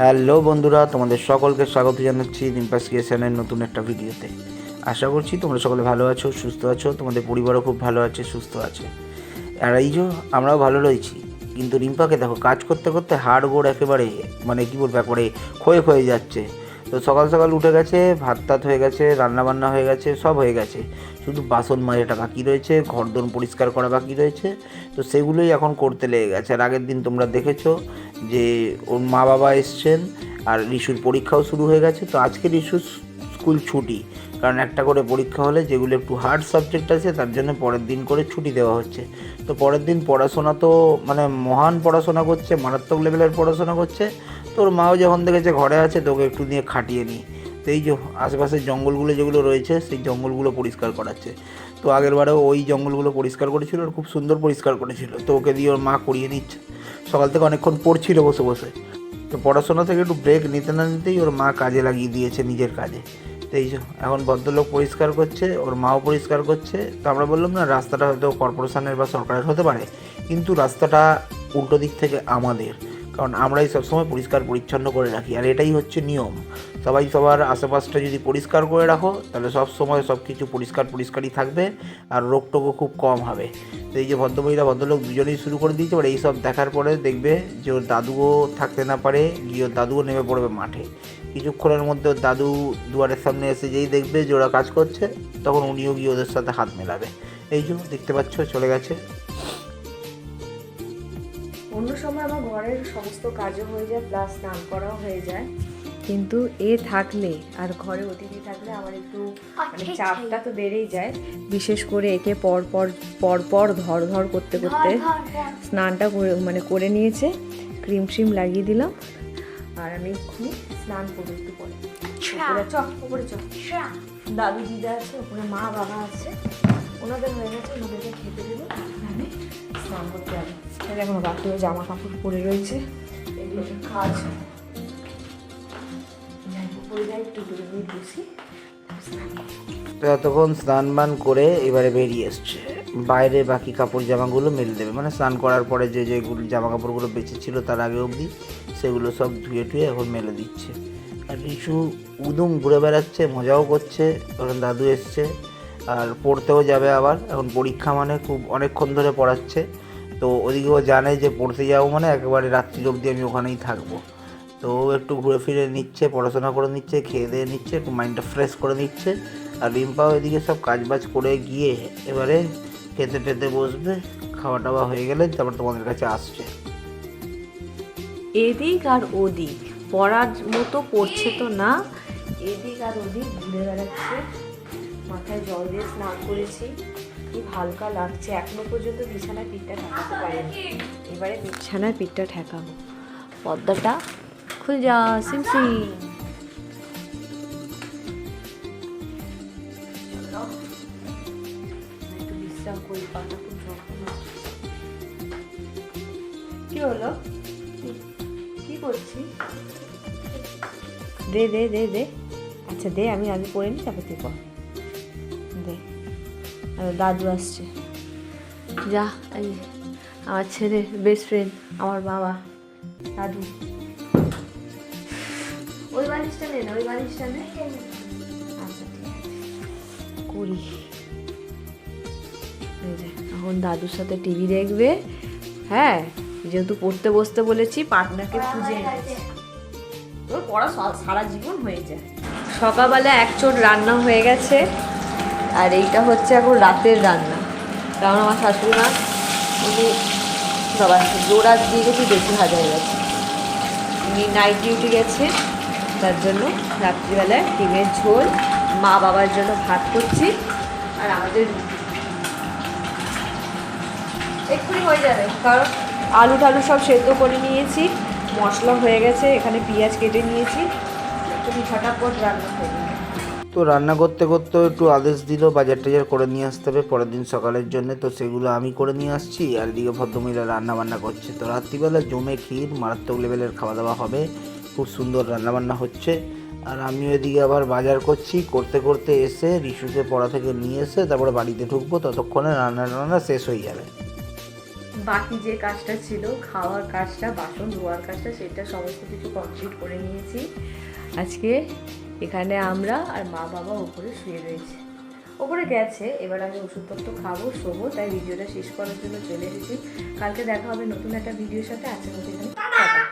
Hello বন্ধুরা, তোমাদের সকলকে স্বাগত জানাচ্ছি রিম্পাস ক্রিয়েশনের নতুন একটা ভিডিওতে। আশা করছি তোমরা সকলে ভালো আছো, সুস্থ আছো, তোমাদের পরিবারও খুব ভালো আছে, সুস্থ আছে। আর এই যে আমরাও ভালো রয়েছি। কিন্তু রিম্পাকে দেখো কাজ করতে করতে হাড় গোড় একেবারে কী বলবো, একবারে ক্ষয়ে ক্ষয়ে যাচ্ছে। তো সকাল সকাল উঠে গেছে, ভাত টাত হয়ে গেছে, রান্নাবান্না হয়ে গেছে, সব হয়ে গেছে, শুধু বাসন মাজাটা বাকি রয়েছে, ঘরদোর পরিষ্কার করা বাকি রয়েছে। তো সেগুলোই এখন করতে লেগে গেছে। আর আগের দিন তোমরা দেখেছো যে ওর মা বাবা এসছেন, আর রিশুর পরীক্ষাও শুরু হয়ে গেছে। তো আজকে রিশুর স্কুল ছুটি, কারণ একটা করে পরীক্ষা হলে যেগুলো একটু হার্ড সাবজেক্ট আছে তার জন্য পরের দিন করে ছুটি দেওয়া হচ্ছে। তো পরের দিন পড়াশোনা তো মহান পড়াশোনা করছে, মারাত্মক লেভেলের পড়াশোনা করছে। তোর মাও যখন দেখেছে ঘরে আছে, তোকে একটু নিয়ে খাটিয়ে নিই। তো এই যে আশেপাশের জঙ্গলগুলো যেগুলো রয়েছে সেই জঙ্গলগুলো পরিষ্কার করাচ্ছে। তো আগেরবারেও ওই জঙ্গলগুলো পরিষ্কার করেছিল, আর খুব সুন্দর পরিষ্কার করেছিল। তো ওকে দিয়ে ওর মা করিয়ে নিচ্ছে। সকাল থেকে অনেকক্ষণ পড়ছিল বসে বসে। তো পড়াশোনা থেকে একটু ব্রেক নিতে না নিতেই ওর মা কাজে লাগিয়ে দিয়েছে, নিজের কাজে। তো এই যে এখন ভদ্রলোক পরিষ্কার করছে, ওর মাও পরিষ্কার করছে। তো আমরা বললাম না, রাস্তাটা হয়তো কর্পোরেশনের বা সরকারের হতে পারে, কিন্তু রাস্তাটা উল্টো দিক থেকে আমাদের, কারণ আমরাই সবসময় পরিষ্কার পরিচ্ছন্ন করে রাখি। আর এটাই হচ্ছে নিয়ম। সবাই সবার আশেপাশটা যদি পরিষ্কার করে রাখো, তাহলে সব সময় সব কিছু পরিষ্কারই থাকবে, আর রোগটোগও খুব কম হবে। তো এই যে ভদ্রমহিলা ভদ্রলোক দুজনেই শুরু করে দিয়েছে। এবার এইসব দেখার পরে দেখবে যে ওর দাদুও থাকতে না পারে, গিয়ে ওর দাদুও নেমে পড়বে মাঠে। কিছুক্ষণের মধ্যে ওর দাদু দুয়ারের সামনে এসে যেই দেখবে যে ওরা কাজ করছে, তখন উনিও গিয়ে ওদের সাথে হাত মেলাবে। এই যে দেখতে পাচ্ছ চলে গেছে। অন্য সময় আমার ঘরের সমস্ত কাজও হয়ে যায়, প্লাস স্নান করাও হয়ে যায়, কিন্তু এ থাকলে আর ঘরে অতিথি থাকলে আমার একটু চাপটা তো বেড়েই যায়। বিশেষ করে একে পর ধর করতে করতে স্নানটা করে নিয়েছে। ক্রিম ট্রিম লাগিয়ে দিলাম, আর আমি এক্ষুনি স্নান করবো একটু পরে। উপরে চ, দাদু দিদা আছে, ওপরে মা বাবা আছে, ওনাদের হয়ে গেছে, ওনাদেরকে খেতে দেবো, আমি স্নান করতে যাবো। এখনো বাথরুমে জামা কাপড় পরে রয়েছে, এগুলো কাজ একটু দূরে বসি। তো এতক্ষণ স্নান বান করে এবারে বেরিয়ে এসছে, বাইরে বাকি কাপড় জামাগুলো মেলে দেবে। স্নান করার পরে যে যেগুলো জামা কাপড়গুলো বেঁচেছিল তার আগে অবধি, সেগুলো সব ধুয়ে টুয়ে এখন মেলে দিচ্ছে। আর রিশু উদুম ঘুরে বেড়াচ্ছে, মজাও করছে, কারণ দাদু এসছে। আর পড়তেও যাবে আবার, এখন পরীক্ষা খুব অনেকক্ষণ ধরে পড়াচ্ছে। তো ওদিকে ও জানে যে পড়তে যাবো একেবারে রাত্রি অবধি আমি ওখানেই থাকবো। তো একটু ঘুরে ফিরে নিচ্ছে, পড়াশোনা করে নিচ্ছে, খেয়ে দিয়ে নিচ্ছে, একটু মাইন্ডটা ফ্রেশ করে নিচ্ছে। আর রিম্পাও এদিকে সব কাজবাজ করে গিয়ে এবারে খেতে টেতে বসবে। খাওয়া টাওয়া হয়ে গেলে তারপর তোমাদের কাছে আসছে। এদিক আর ওদিক পড়ার মতো পড়ছে তো না, এদিক আর ওদিক ঘুরে বেড়াচ্ছে। মাথায় জল দিয়ে স্নান করেছি, খুব হালকা লাগছে। এখনো পর্যন্ত বিছানায় পিঠটা ঠেকাতে পারিনি, এবারে বিছানায় পিঠটা ঠেকাবো। পর্দাটা খুলে যা সিমসি। একটু বিশ্রাম করি, পাটা খুব যন্ত্রণা। কি হলো, কি করছি? দে দে দে দে আচ্ছা দে, আমি আগে পড়ে নি, তারপর তুই পড়। দে, দাদু আসছে, যা। এই আমার ছেলের বেস্ট ফ্রেন্ড, আমার বাবা দাদু। ওই বালিশটা নে না, ওই বালিশটা নে। আচ্ছা ঠিক আছে, করি। এখন দাদুর সাথে টিভি দেখবে। হ্যাঁ, যেহেতু পড়তে বসতে বলেছি, পার্টনারকে খুঁজে এনেছি। তোর পড়া সারা জীবন হয়ে যায়। সকালবেলা এক চোট রান্না হয়ে গেছে, আর এইটা হচ্ছে এখন রাতের রান্না। কারণ আমার শাশুড়ি মা উনি বাবা জোড়া দিয়ে গেছি, বেশি ভাজা হয়ে গেছে। উনি নাইট ডিউটি গেছে, তার জন্য রাত্রিবেলায় ডিমের ঝোল, মা বাবার জন্য ভাত করছি, আর আমাদের এক্ষুনি হয়ে যাবে, কারণ আলু টালু সব সেদ্ধ করে নিয়েছি, মশলা হয়ে গেছে, এখানে পেঁয়াজ কেটে নিয়েছি, একটু ঝটাপট রান্না হয়ে যাবে। তো রান্না করতে করতেও একটু আদেশ দিল বাজার টাজার করে নিয়ে আসতে হবে পরের দিন সকালের জন্য। তো সেগুলো আমি করে নিয়ে আসছি, আর এদিকে ভদ্রমহিলা রান্না বান্না করছে। তো রাত্রিবেলা জমে ক্ষীর, মারাত্মক লেভেলের খাওয়া দাওয়া হবে, খুব সুন্দর রান্নাবান্না হচ্ছে। আর আমিও এদিকে আবার বাজার করছি, করতে করতে এসে রিশুকে পড়া থেকে নিয়ে এসে তারপরে বাড়িতে ঢুকবো, ততক্ষণে রান্না শেষ হয়ে যাবে। বাকি যে কাজটা ছিল, খাওয়ার কাজটা, বাসন ধোয়ার কাজটা, সেটা সমস্ত কিছু কমপ্লিট করে নিয়েছি। আজকে এখানে আমরা আর মা বাবা উপরে শুয়ে রয়েছে, ওপরে গেছে। এবার আমি ওষুধপত্র খাবো, শোবো, তাই ভিডিওটা শেষ করার জন্য চলে এসেছি। কালকে দেখা হবে নতুন একটা ভিডিওর সাথে। আজকের মতো এখানে টাটা।